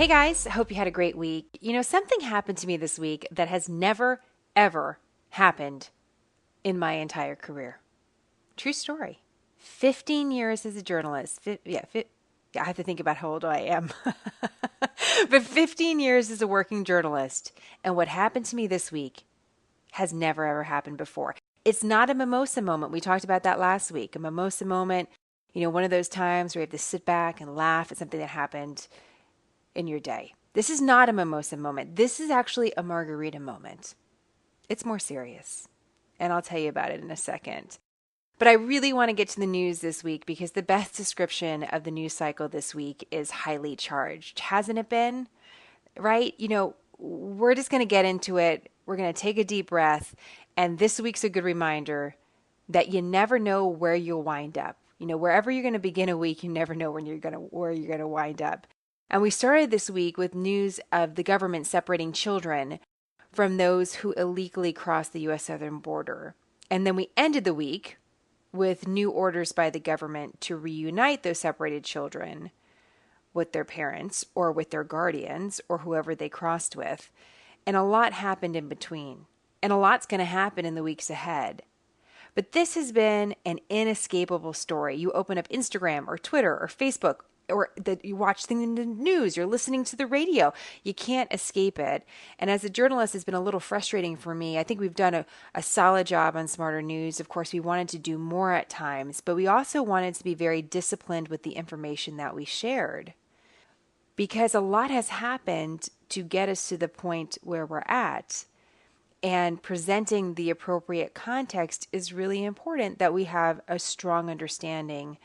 Hey guys, I hope you had a great week. Something happened to me this week that has never, ever happened in my entire career. True story. 15 years as a journalist. I have to think about how old I am. But 15 years as a working journalist. And what happened to me this week has never, ever happened before. It's not a mimosa moment. We talked about that last week. A mimosa moment, one of those times where you have to sit back and laugh at something that happened in your day. This is not a mimosa moment. This is actually a margarita moment. It's more serious. And I'll tell you about it in a second. But I really want to get to the news this week because the best description of the news cycle this week is highly charged. Hasn't it been? Right? We're just going to get into it. We're going to take a deep breath. And this week's a good reminder that you never know where you'll wind up. Wherever you're going to begin a week, you never know where you're going to wind up. And we started this week with news of the government separating children from those who illegally cross the U.S. southern border. And then we ended the week with new orders by the government to reunite those separated children with their parents or with their guardians or whoever they crossed with. And a lot happened in between. And a lot's going to happen in the weeks ahead. But this has been an inescapable story. You open up Instagram or Twitter or Facebook, or that you watch things in the news, you're listening to the radio. You can't escape it. And as a journalist, it's been a little frustrating for me. I think we've done a solid job on Smarter News. Of course, we wanted to do more at times, but we also wanted to be very disciplined with the information that we shared. Because a lot has happened to get us to the point where we're at. And presenting the appropriate context is really important, that we have a strong understanding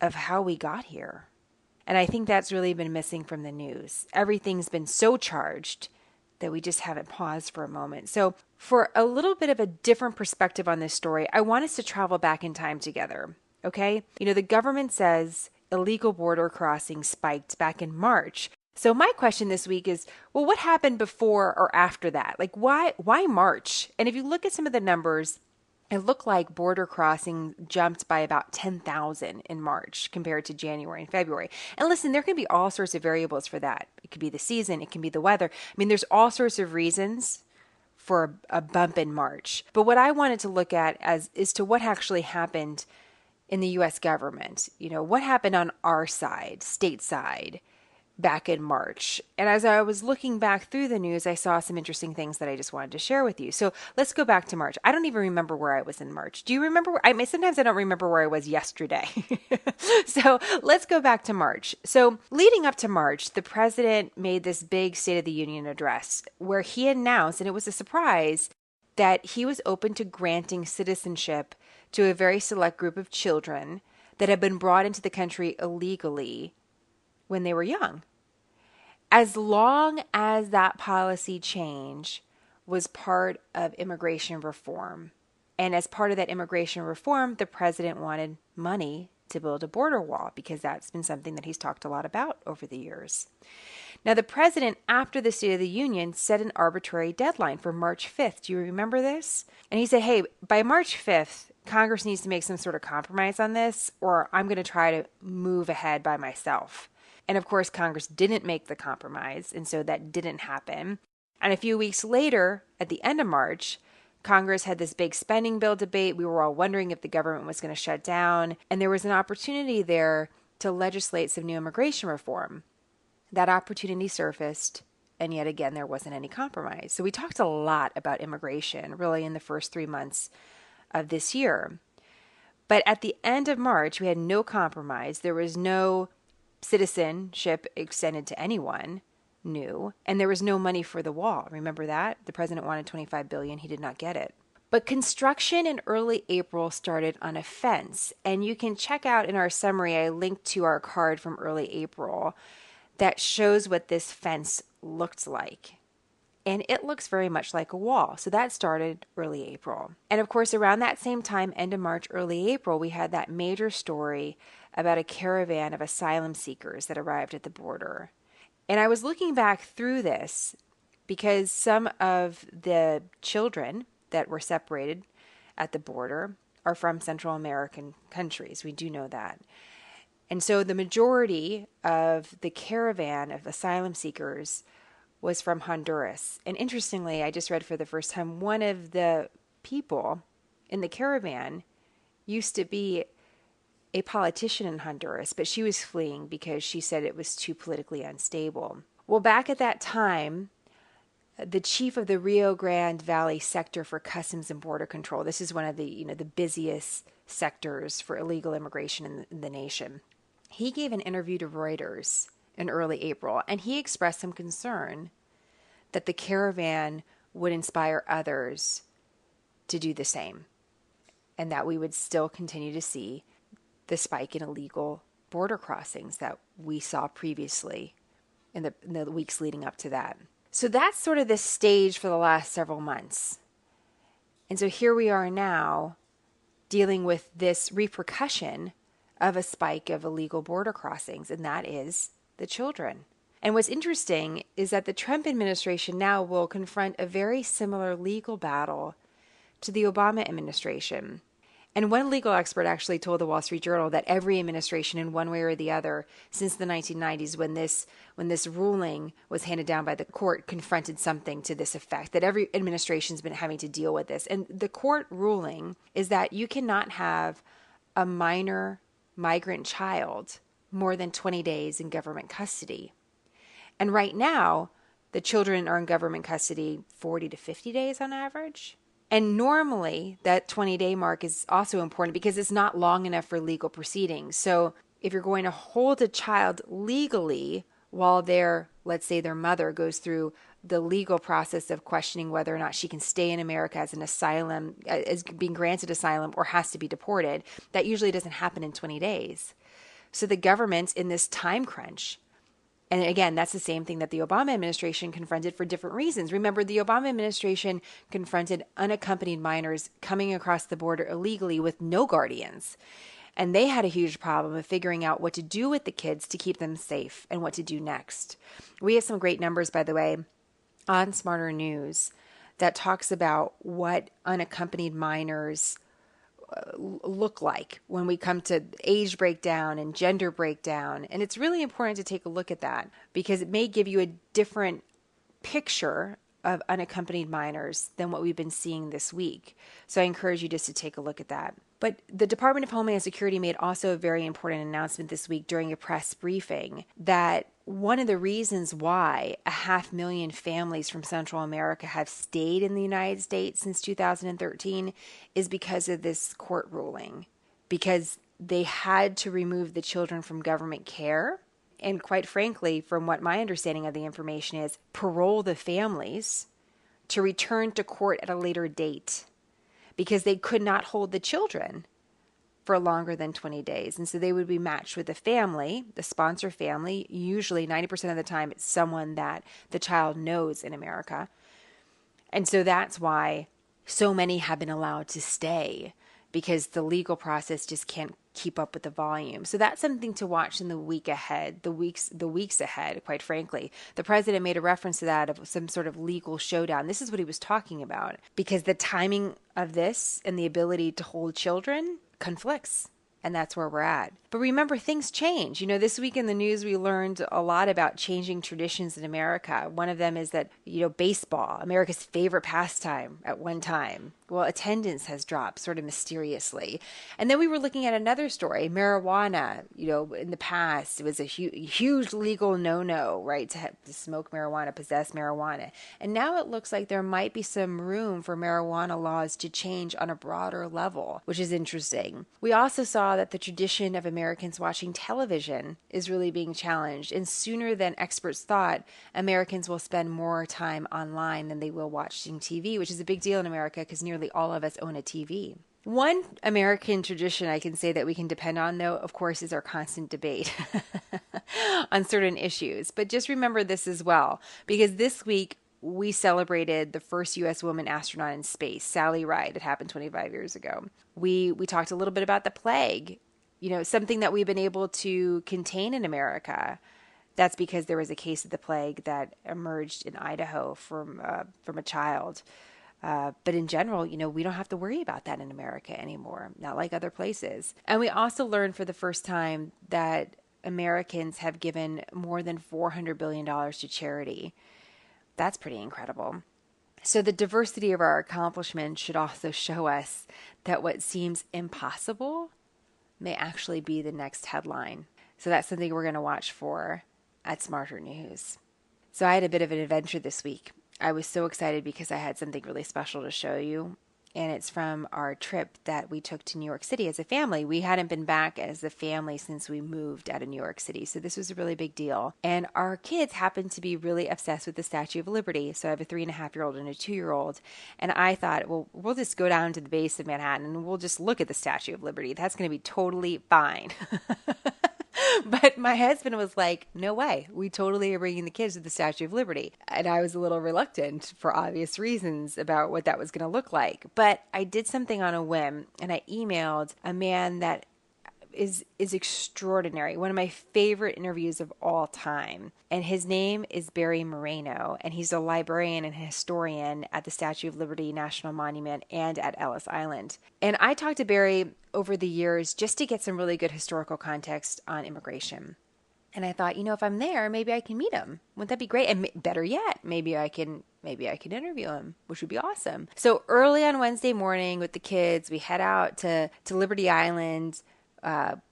of how we got here. And I think that's really been missing from the news. Everything's been so charged that we just haven't paused for a moment. So for a little bit of a different perspective on this story, I want us to travel back in time together. Okay? The government says illegal border crossings spiked back in March. So my question this week is, well, what happened before or after that? Like, why March? And if you look at some of the numbers, it looked like border crossing jumped by about 10,000 in March compared to January and February. And listen, there can be all sorts of variables for that. It could be the season. It can be the weather. I mean, there's all sorts of reasons for a bump in March. But what I wanted to look at is to what actually happened in the U.S. government. What happened on our side, stateside, back in March. And as I was looking back through the news, I saw some interesting things that I just wanted to share with you. So let's go back to March. I don't even remember where I was in March. Do you remember? Sometimes I don't remember where I was yesterday. So let's go back to March. So leading up to March, the president made this big State of the Union address where he announced, and it was a surprise, that he was open to granting citizenship to a very select group of children that had been brought into the country illegally when they were young, as long as that policy change was part of immigration reform. And as part of that immigration reform, the president wanted money to build a border wall because that's been something that he's talked a lot about over the years. Now, the president, after the State of the Union, set an arbitrary deadline for March 5th. Do you remember this? And he said, hey, by March 5th, Congress needs to make some sort of compromise on this, or I'm going to try to move ahead by myself. And of course, Congress didn't make the compromise, and so that didn't happen. And a few weeks later, at the end of March, Congress had this big spending bill debate. We were all wondering if the government was going to shut down, and there was an opportunity there to legislate some new immigration reform. That opportunity surfaced, and yet again, there wasn't any compromise. So we talked a lot about immigration, really, in the first 3 months of this year. But at the end of March, we had no compromise. There was no citizenship extended to anyone new, and there was no money for the wall. Remember that? The president wanted $25 billion. He did not get it. But construction in early April started on a fence, and you can check out in our summary, I linked to our card from early April that shows what this fence looked like. And it looks very much like a wall. So that started early April. And of course, around that same time, end of March, early April, we had that major story about a caravan of asylum seekers that arrived at the border. And I was looking back through this because some of the children that were separated at the border are from Central American countries. We do know that. And so the majority of the caravan of asylum seekers was from Honduras. And interestingly, I just read for the first time, one of the people in the caravan used to be a politician in Honduras, but she was fleeing because she said it was too politically unstable. Well, back at that time, the chief of the Rio Grande Valley sector for Customs and Border Control, this is one of the busiest sectors for illegal immigration in the nation. He gave an interview to Reuters in early April, and he expressed some concern that the caravan would inspire others to do the same, and that we would still continue to see the spike in illegal border crossings that we saw previously in the weeks leading up to that. So that's sort of the stage for the last several months. And so here we are now dealing with this repercussion of a spike of illegal border crossings, and that is the children. And what's interesting is that the Trump administration now will confront a very similar legal battle to the Obama administration. And one legal expert actually told the Wall Street Journal that every administration, in one way or the other, since the 1990s, when this ruling was handed down by the court, confronted something to this effect, that every administration's been having to deal with this. And the court ruling is that you cannot have a minor migrant child more than 20 days in government custody. And right now, the children are in government custody 40 to 50 days on average. And normally that 20-day mark is also important because it's not long enough for legal proceedings. So if you're going to hold a child legally while let's say their mother goes through the legal process of questioning whether or not she can stay in America as an asylum, as being granted asylum, or has to be deported, that usually doesn't happen in 20 days. So the government's in this time crunch. And again, that's the same thing that the Obama administration confronted for different reasons. Remember, the Obama administration confronted unaccompanied minors coming across the border illegally with no guardians. And they had a huge problem of figuring out what to do with the kids to keep them safe and what to do next. We have some great numbers, by the way, on Smarter News that talks about what unaccompanied minors look like when we come to age breakdown and gender breakdown. And it's really important to take a look at that because it may give you a different picture of unaccompanied minors than what we've been seeing this week. So I encourage you just to take a look at that. But the Department of Homeland Security made also a very important announcement this week during a press briefing that one of the reasons why 500,000 families from Central America have stayed in the United States since 2013 is because of this court ruling, because they had to remove the children from government care. And quite frankly, from what my understanding of the information is, parole the families to return to court at a later date because they could not hold the children for longer than 20 days. And so they would be matched with a family, the sponsor family. Usually 90% of the time, it's someone that the child knows in America. And so that's why so many have been allowed to stay, because the legal process just can't keep up with the volume. So that's something to watch in the week ahead, the weeks ahead, quite frankly. The president made a reference to that of some sort of legal showdown. This is what he was talking about, because the timing of this and the ability to hold children conflicts. And that's where we're at. But remember, things change. This week in the news, we learned a lot about changing traditions in America. One of them is that, baseball, America's favorite pastime at one time. Well, attendance has dropped sort of mysteriously. And then we were looking at another story, marijuana. In the past, it was a huge legal no-no, right, to smoke marijuana, possess marijuana. And now it looks like there might be some room for marijuana laws to change on a broader level, which is interesting. We also saw that the tradition of Americans watching television is really being challenged. And sooner than experts thought, Americans will spend more time online than they will watching TV, which is a big deal in America because nearly all of us own a TV. One American tradition I can say that we can depend on, though, of course, is our constant debate on certain issues. But just remember this as well, because this week we celebrated the first U.S. woman astronaut in space, Sally Ride. It happened 25 years ago. We talked a little bit about the plague, something that we've been able to contain in America. That's because there was a case of the plague that emerged in Idaho from a child. But in general, we don't have to worry about that in America anymore, not like other places. And we also learned for the first time that Americans have given more than $400 billion to charity. That's pretty incredible. So the diversity of our accomplishments should also show us that what seems impossible may actually be the next headline. So that's something we're going to watch for at SmartHER News. So I had a bit of an adventure this week. I was so excited because I had something really special to show you. And it's from our trip that we took to New York City as a family. We hadn't been back as a family since we moved out of New York City. So this was a really big deal. And our kids happened to be really obsessed with the Statue of Liberty. So I have a 3.5-year-old and a 2-year-old. And I thought, well, we'll just go down to the base of Manhattan and we'll just look at the Statue of Liberty. That's going to be totally fine. But my husband was like, no way. We totally are bringing the kids to the Statue of Liberty. And I was a little reluctant for obvious reasons about what that was going to look like. But I did something on a whim, and I emailed a man that is extraordinary. One of my favorite interviews of all time. And his name is Barry Moreno, and he's a librarian and historian at the Statue of Liberty National Monument and at Ellis Island. And I talked to Barry over the years just to get some really good historical context on immigration. And I thought, if I'm there, maybe I can meet him. Wouldn't that be great? And better yet, maybe I can interview him, which would be awesome. So early on Wednesday morning with the kids, we head out to Liberty Island.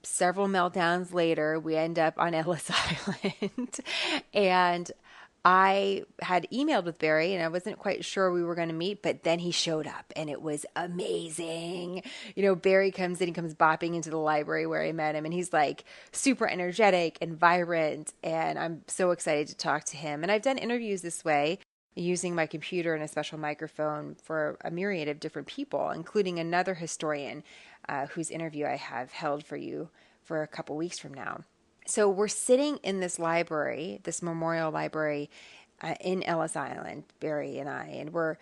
Several meltdowns later, we end up on Ellis Island. And I had emailed with Barry and I wasn't quite sure we were going to meet, but then he showed up and it was amazing. Barry comes in, he comes bopping into the library where I met him, and he's like super energetic and vibrant. And I'm so excited to talk to him. And I've done interviews this way using my computer and a special microphone for a myriad of different people, including another historian whose interview I have held for you for a couple weeks from now. So we're sitting in this library, this memorial library in Ellis Island, Barry and I, and we're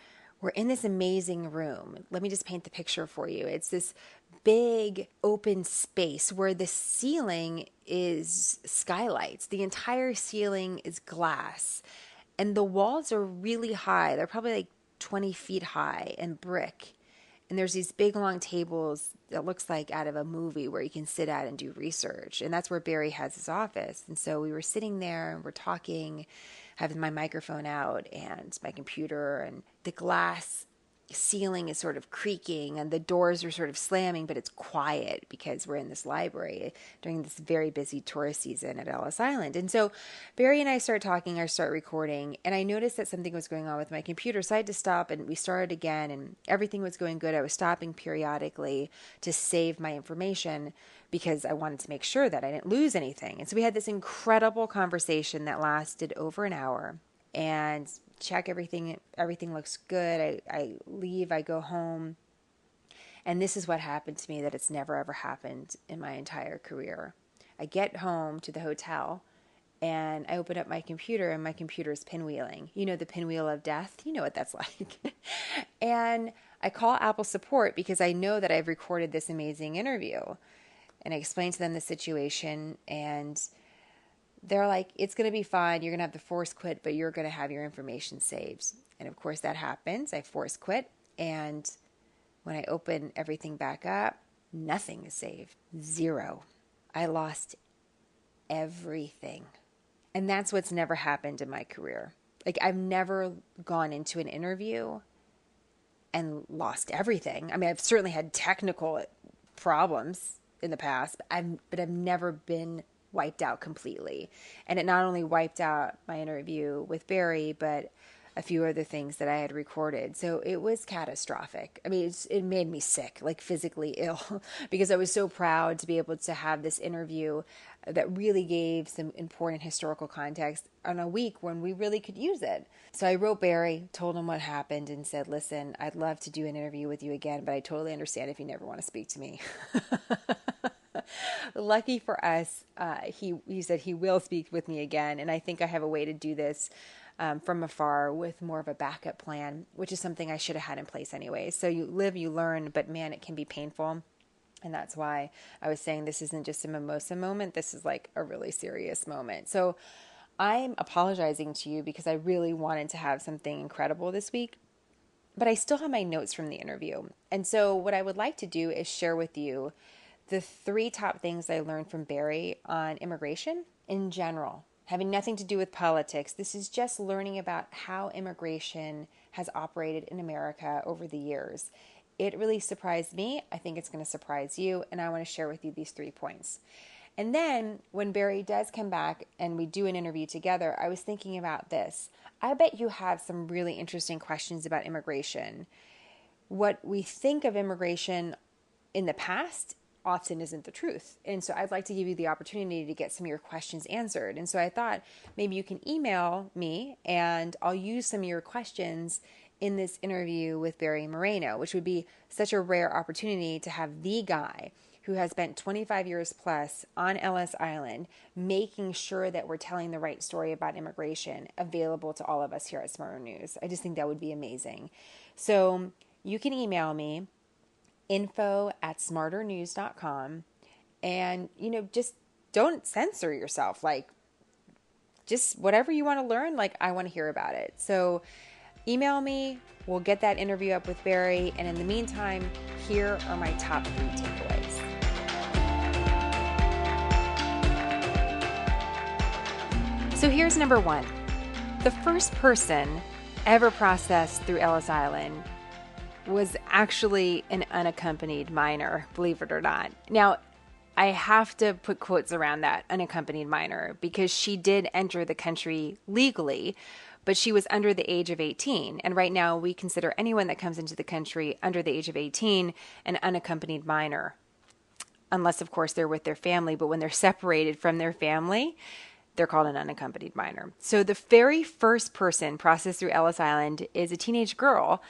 in this amazing room. Let me just paint the picture for you. It's this big open space where the ceiling is skylights. The entire ceiling is glass. And the walls are really high. They're probably like 20 feet high and brick. And there's these big long tables that looks like out of a movie where you can sit at and do research. And that's where Barry has his office. And so we were sitting there and we're talking, having my microphone out and my computer, and the glass ceiling is sort of creaking and the doors are sort of slamming, but it's quiet because we're in this library during this very busy tourist season at Ellis Island. And so Barry and I start talking, I start recording, and I noticed that something was going on with my computer. So I had to stop, and we started again, and everything was going good. I was stopping periodically to save my information because I wanted to make sure that I didn't lose anything. And so we had this incredible conversation that lasted over an hour. And check everything looks good. I leave, I go home. And this is what happened to me that it's never ever happened in my entire career. I get home to the hotel and I open up my computer, and my computer is pinwheeling. The pinwheel of death? You know what that's like. And I call Apple support because I know that I've recorded this amazing interview. And I explain to them the situation, and they're like, it's going to be fine. You're going to have to force quit, but you're going to have your information saved. And of course that happens. I force quit. And when I open everything back up, nothing is saved. Zero. I lost everything. And that's what's never happened in my career. Like, I've never gone into an interview and lost everything. I mean, I've certainly had technical problems in the past, but I've never been wiped out completely. And it not only wiped out my interview with Barry, but a few other things that I had recorded. So it was catastrophic. I mean, it made me sick, like physically ill, because I was so proud to be able to have this interview that really gave some important historical context on a week when we really could use it. So I wrote Barry, told him what happened, and said, listen, I'd love to do an interview with you again, but I totally understand if you never want to speak to me. Lucky for us, he said he will speak with me again, and I think I have a way to do this from afar with more of a backup plan, which is something I should have had in place anyway. So you live, you learn, but man, it can be painful. And that's why I was saying this isn't just a mimosa moment. This is like a really serious moment. So I'm apologizing to you because I really wanted to have something incredible this week. but I still have my notes from the interview. And so what I would like to do is share with you the 3 top things I learned from Barry on immigration in general, having nothing to do with politics. This is just learning about how immigration has operated in America over the years. It really surprised me. I think it's going to surprise you, and I want to share with you these 3 points. And then when Barry does come back and we do an interview together, I was thinking about this. I bet you have some really interesting questions about immigration. What we think of immigration in the past often isn't the truth. And so I'd like to give you the opportunity to get some of your questions answered. And so I thought maybe you can email me and I'll use some of your questions in this interview with Barry Moreno, which would be such a rare opportunity to have the guy who has spent 25 years plus on Ellis Island, making sure that we're telling the right story about immigration available to all of us here at SmartHER News. I just think that would be amazing. So you can email me, info@smarternews.com, and, just don't censor yourself. Just whatever you want to learn, I want to hear about it. So email me, we'll get that interview up with Barry, and in the meantime, here are my top 3 takeaways. So here's number 1. The first person ever processed through Ellis Island was actually an unaccompanied minor, believe it or not. Now, I have to put quotes around that, unaccompanied minor, because she did enter the country legally, but she was under the age of 18. And right now we consider anyone that comes into the country under the age of 18 an unaccompanied minor, unless, of course, they're with their family. But when they're separated from their family, they're called an unaccompanied minor. So the very first person processed through Ellis Island is a teenage girl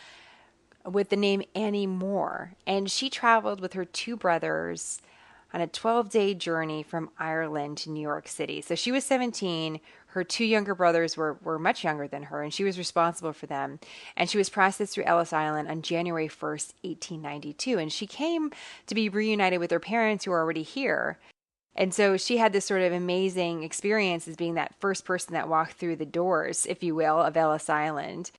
with the name Annie Moore. And she traveled with her 2 brothers on a 12-day journey from Ireland to New York City. So she was 17. Her 2 younger brothers were much younger than her, and she was responsible for them. And she was processed through Ellis Island on January 1st, 1892. And she came to be reunited with her parents who were already here. And so she had this sort of amazing experience as being that first person that walked through the doors, if you will, of Ellis Island.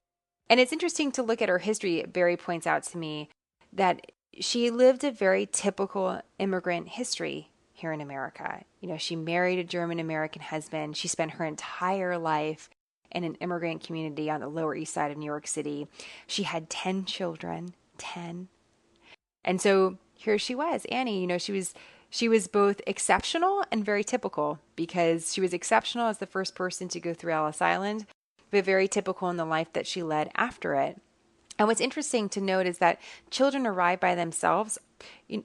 And it's interesting to look at her history. Barry points out to me that she lived a very typical immigrant history here in America. She married a German-American husband. She spent her entire life in an immigrant community on the Lower East Side of New York City. She had 10 children, 10. And so here she was, Annie. She was both exceptional and very typical, because she was exceptional as the first person to go through Ellis Island, but very typical in the life that she led after it. And what's interesting to note is that children arrive by themselves,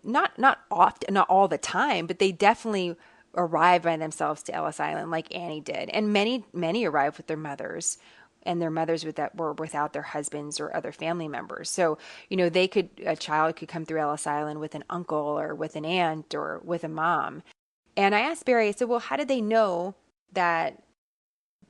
not often, not all the time, but they definitely arrive by themselves to Ellis Island, like Annie did. And many arrived with their mothers, and their mothers were without their husbands or other family members. So, a child could come through Ellis Island with an uncle or with an aunt or with a mom. And I asked Barry, I said, well, how did they know that,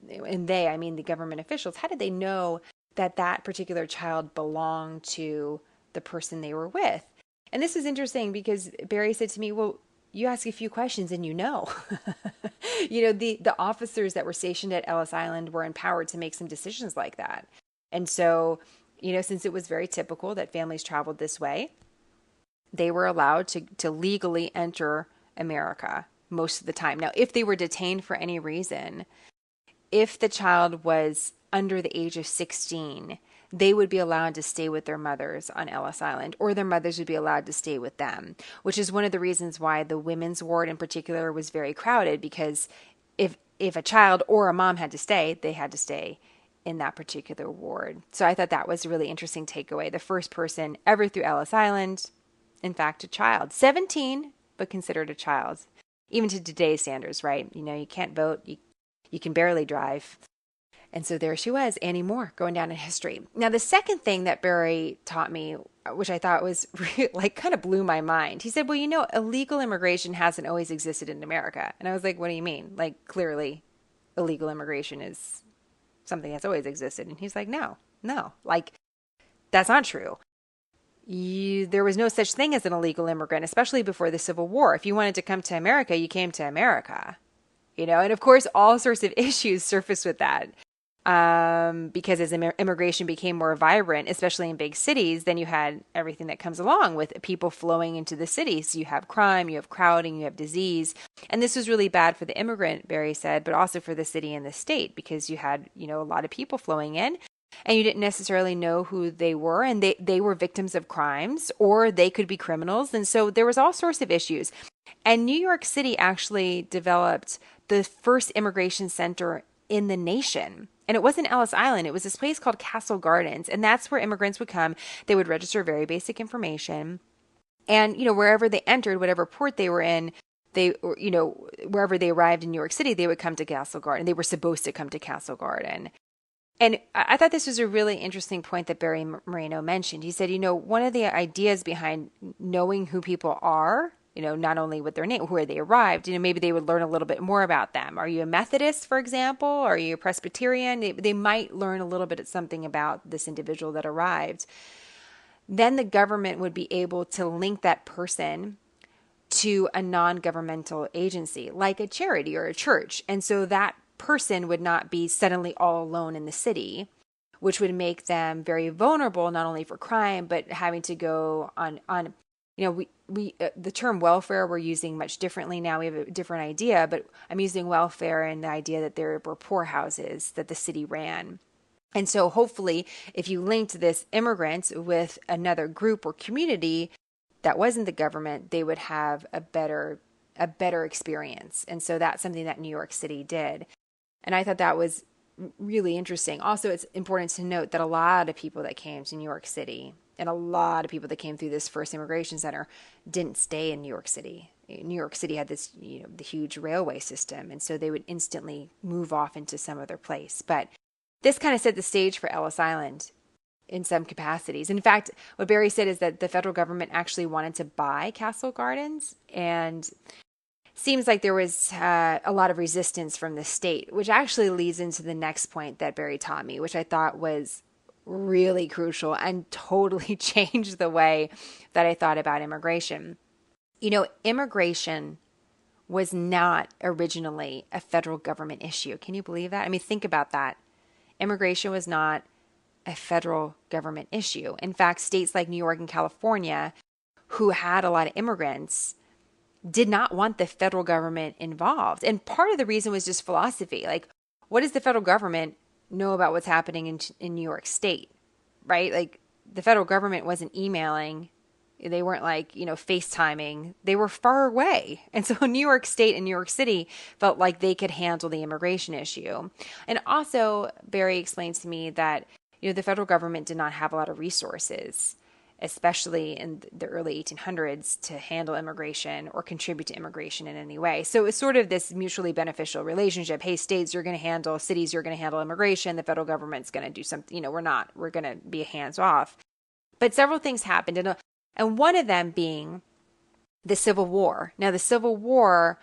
and they, I mean the government officials, how did they know that that particular child belonged to the person they were with? And this is interesting because Barry said to me, well, you ask a few questions and the officers that were stationed at Ellis Island were empowered to make some decisions like that. And so, since it was very typical that families traveled this way, they were allowed to legally enter America most of the time. Now, if they were detained for any reason, if the child was under the age of 16, they would be allowed to stay with their mothers on Ellis Island, or their mothers would be allowed to stay with them, which is one of the reasons why the women's ward in particular was very crowded, because if a child or a mom had to stay, they had to stay in that particular ward. So I thought that was a really interesting takeaway. The first person ever through Ellis Island, in fact, a child. 17, but considered a child. Even to today's standards, right? You can't vote, you can barely drive. And so there she was, Annie Moore, going down in history. Now, the second thing that Barry taught me, which I thought was kind of blew my mind. He said, well, illegal immigration hasn't always existed in America. And I was like, what do you mean? Clearly illegal immigration is something that's always existed. And he's like, no, that's not true. There was no such thing as an illegal immigrant, especially before the Civil War. If you wanted to come to America, you came to America, and of course, all sorts of issues surfaced with that. because as immigration became more vibrant, especially in big cities, then you had everything that comes along with people flowing into the city. So you have crime, you have crowding, you have disease. And this was really bad for the immigrant, Barry said, but also for the city and the state because you had, a lot of people flowing in and you didn't necessarily know who they were, and they were victims of crimes or they could be criminals. And so there was all sorts of issues. And New York City actually developed the first immigration center in the nation. And it wasn't Ellis Island. It was this place called Castle Gardens. And that's where immigrants would come. They would register very basic information. And, wherever they entered, whatever port they were in, wherever they arrived in New York City, they would come to Castle Garden. They were supposed to come to Castle Garden. And I thought this was a really interesting point that Barry Moreno mentioned. He said, one of the ideas behind knowing who people are, not only with their name, where they arrived, maybe they would learn a little bit more about them. Are you a Methodist, for example? Are you a Presbyterian? They might learn a little bit of something about this individual that arrived. Then the government would be able to link that person to a non-governmental agency, like a charity or a church. And so that person would not be suddenly all alone in the city, which would make them very vulnerable, not only for crime, but having to go on the term welfare we're using much differently now. We have a different idea, but I'm using welfare and the idea that there were poorhouses that the city ran. And so hopefully if you linked this immigrant with another group or community that wasn't the government, they would have a better experience. And so that's something that New York City did. And I thought that was really interesting. Also, it's important to note that a lot of people that came to New York City and a lot of people that came through this first immigration center didn't stay in New York City. New York City had this, the huge railway system. And so they would instantly move off into some other place. But this kind of set the stage for Ellis Island in some capacities. In fact, what Barry said is that the federal government actually wanted to buy Castle Gardens, and seems like there was a lot of resistance from the state, which actually leads into the next point that Barry taught me, which I thought was really crucial and totally changed the way that I thought about immigration. Immigration was not originally a federal government issue. Can you believe that? I mean, think about that. Immigration was not a federal government issue. In fact, states like New York and California, who had a lot of immigrants, did not want the federal government involved. And part of the reason was just philosophy. Like, what does the federal government know about what's happening in New York State, right? Like, the federal government wasn't emailing. They weren't FaceTiming. They were far away. And so New York State and New York City felt like they could handle the immigration issue. And also, Barry explains to me that, the federal government did not have a lot of resources, especially in the early 1800s, to handle immigration or contribute to immigration in any way. So it's sort of this mutually beneficial relationship. Hey, states, you're going to handle, cities, you're going to handle immigration. The federal government's going to do something, we're going to be hands off. But several things happened. And one of them being the Civil War. Now, the Civil War,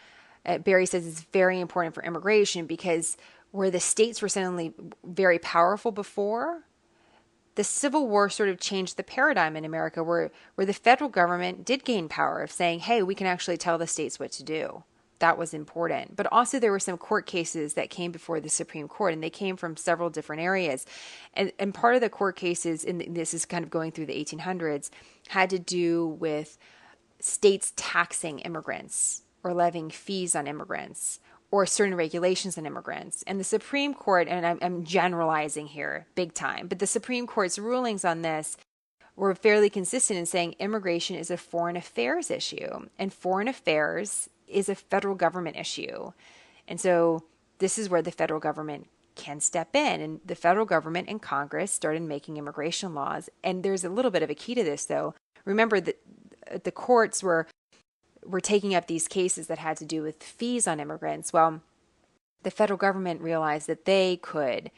Barry says, is very important for immigration because where the states were suddenly very powerful before, the Civil War sort of changed the paradigm in America where the federal government did gain power of saying, hey, we can actually tell the states what to do. That was important. But also there were some court cases that came before the Supreme Court, and they came from several different areas. And part of the court cases, and this is kind of going through the 1800s, had to do with states taxing immigrants or levying fees on immigrants or certain regulations on immigrants. And the Supreme Court, and I'm generalizing here big time, but the Supreme Court's rulings on this were fairly consistent in saying immigration is a foreign affairs issue, and foreign affairs is a federal government issue. And so this is where the federal government can step in. And the federal government and Congress started making immigration laws. And there's a little bit of a key to this, though. Remember that the courts were taking up these cases that had to do with fees on immigrants. Well, the federal government realized that they could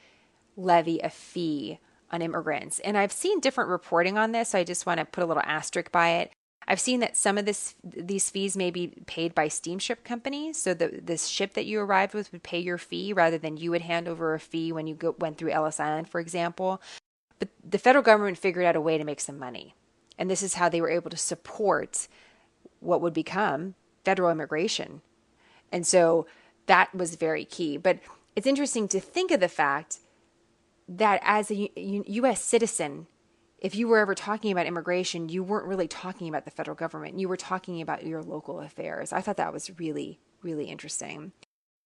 levy a fee on immigrants. And I've seen different reporting on this, so I just want to put a little asterisk by it. I've seen that some of these fees may be paid by steamship companies. So this ship that you arrived with would pay your fee rather than you would hand over a fee when you went through Ellis Island, for example. But the federal government figured out a way to make some money. And this is how they were able to support what would become federal immigration. And so that was very key. But it's interesting to think of the fact that as a U.S. citizen, if you were ever talking about immigration, you weren't really talking about the federal government. You were talking about your local affairs. I thought that was really, really interesting.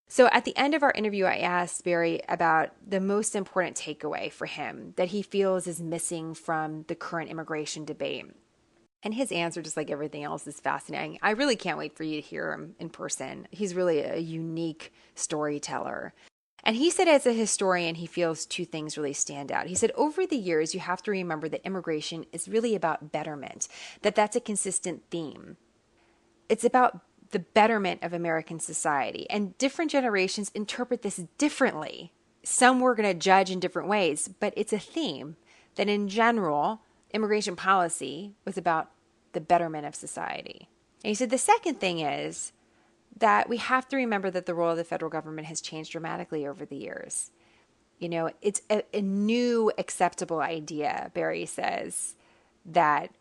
So at the end of our interview, I asked Barry about the most important takeaway for him that he feels is missing from the current immigration debate. And his answer, just like everything else, is fascinating. I really can't wait for you to hear him in person. He's really a unique storyteller. And he said as a historian, he feels two things really stand out. He said, over the years, you have to remember that immigration is really about betterment, that's a consistent theme. It's about the betterment of American society. And different generations interpret this differently. Some we're going to judge in different ways, but it's a theme that in general, immigration policy was about the betterment of society. And he said the second thing is that we have to remember that the role of the federal government has changed dramatically over the years. It's a new acceptable idea, Barry says, that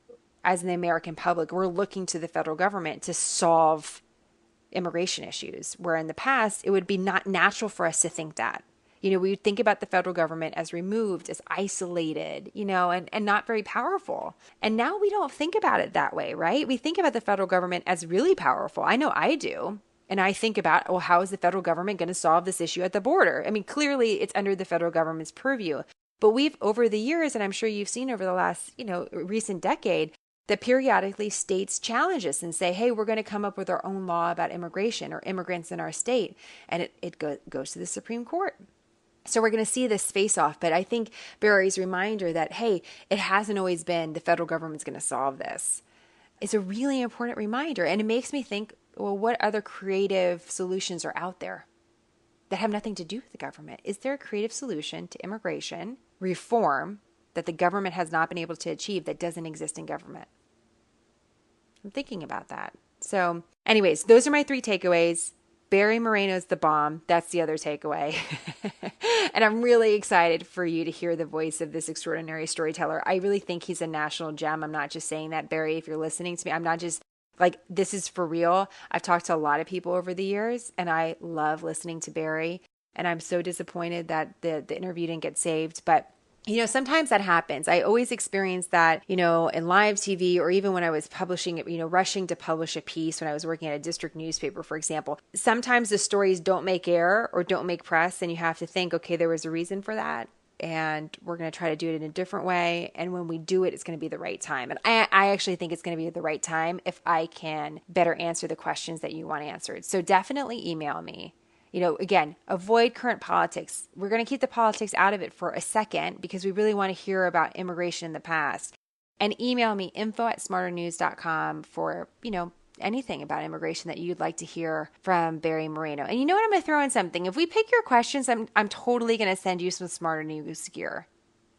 as an American public, we're looking to the federal government to solve immigration issues, where in the past, it would be not natural for us to think that. We would think about the federal government as removed, as isolated, and not very powerful. And now we don't think about it that way, right? We think about the federal government as really powerful. I know I do. And I think about, well, how is the federal government going to solve this issue at the border? I mean, clearly it's under the federal government's purview. But we've, over the years, and I'm sure you've seen over the last, recent decade, that periodically states challenge us and say, hey, we're going to come up with our own law about immigration or immigrants in our state. And it goes to the Supreme Court. So we're going to see this face off. But I think Barry's reminder that, hey, it hasn't always been the federal government's going to solve this. It's a really important reminder. And it makes me think, well, what other creative solutions are out there that have nothing to do with the government? Is there a creative solution to immigration reform that the government has not been able to achieve that doesn't exist in government? I'm thinking about that. So anyways, those are my 3 takeaways. Barry Moreno's the bomb. That's the other takeaway. And I'm really excited for you to hear the voice of this extraordinary storyteller. I really think he's a national gem. I'm not just saying that, Barry, if you're listening to me. I'm not just like, this is for real. I've talked to a lot of people over the years, and I love listening to Barry. And I'm so disappointed that the interview didn't get saved. But sometimes that happens. I always experience that, in live TV, or even when I was publishing, rushing to publish a piece when I was working at a district newspaper, for example. Sometimes the stories don't make air or don't make press, and you have to think, okay, there was a reason for that, and we're going to try to do it in a different way. And when we do it, it's going to be the right time. And I actually think it's going to be the right time if I can better answer the questions that you want answered. So definitely email me. Again, avoid current politics. We're going to keep the politics out of it for a second because we really want to hear about immigration in the past. And email me info@smarternews.com for, anything about immigration that you'd like to hear from Barry Moreno. And you know what? I'm going to throw in something. If we pick your questions, I'm totally going to send you some Smarter News gear.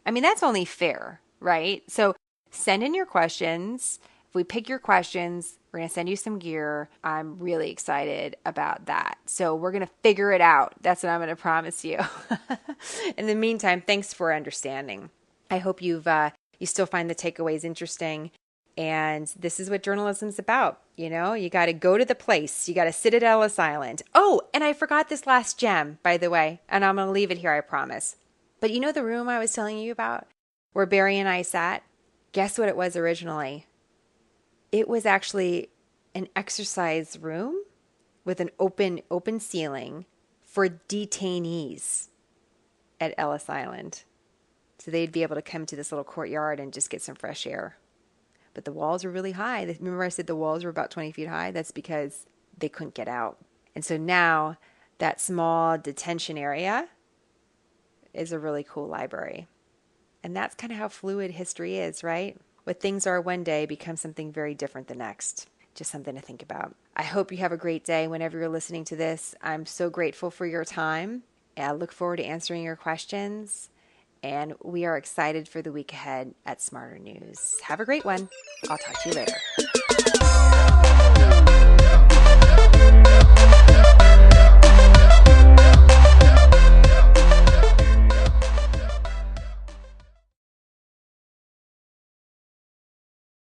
I mean, that's only fair, right? So send in your questions. If we pick your questions, we're going to send you some gear. I'm really excited about that. So we're going to figure it out. That's what I'm going to promise you. In the meantime, thanks for understanding. I hope you still find the takeaways interesting. And this is what journalism's about. You got to go to the place. You got to sit at Ellis Island. Oh, and I forgot this last gem, by the way. And I'm going to leave it here, I promise. But the room I was telling you about where Barry and I sat? Guess what it was originally? It was actually an exercise room with an open ceiling for detainees at Ellis Island. So they'd be able to come to this little courtyard and just get some fresh air. But the walls were really high. Remember I said the walls were about 20 feet high? That's because they couldn't get out. And so now that small detention area is a really cool library. And that's kind of how fluid history is, right? What things are one day becomes something very different the next. Just something to think about. I hope you have a great day whenever you're listening to this. I'm so grateful for your time. I look forward to answering your questions. And we are excited for the week ahead at Smarter News. Have a great one. I'll talk to you later.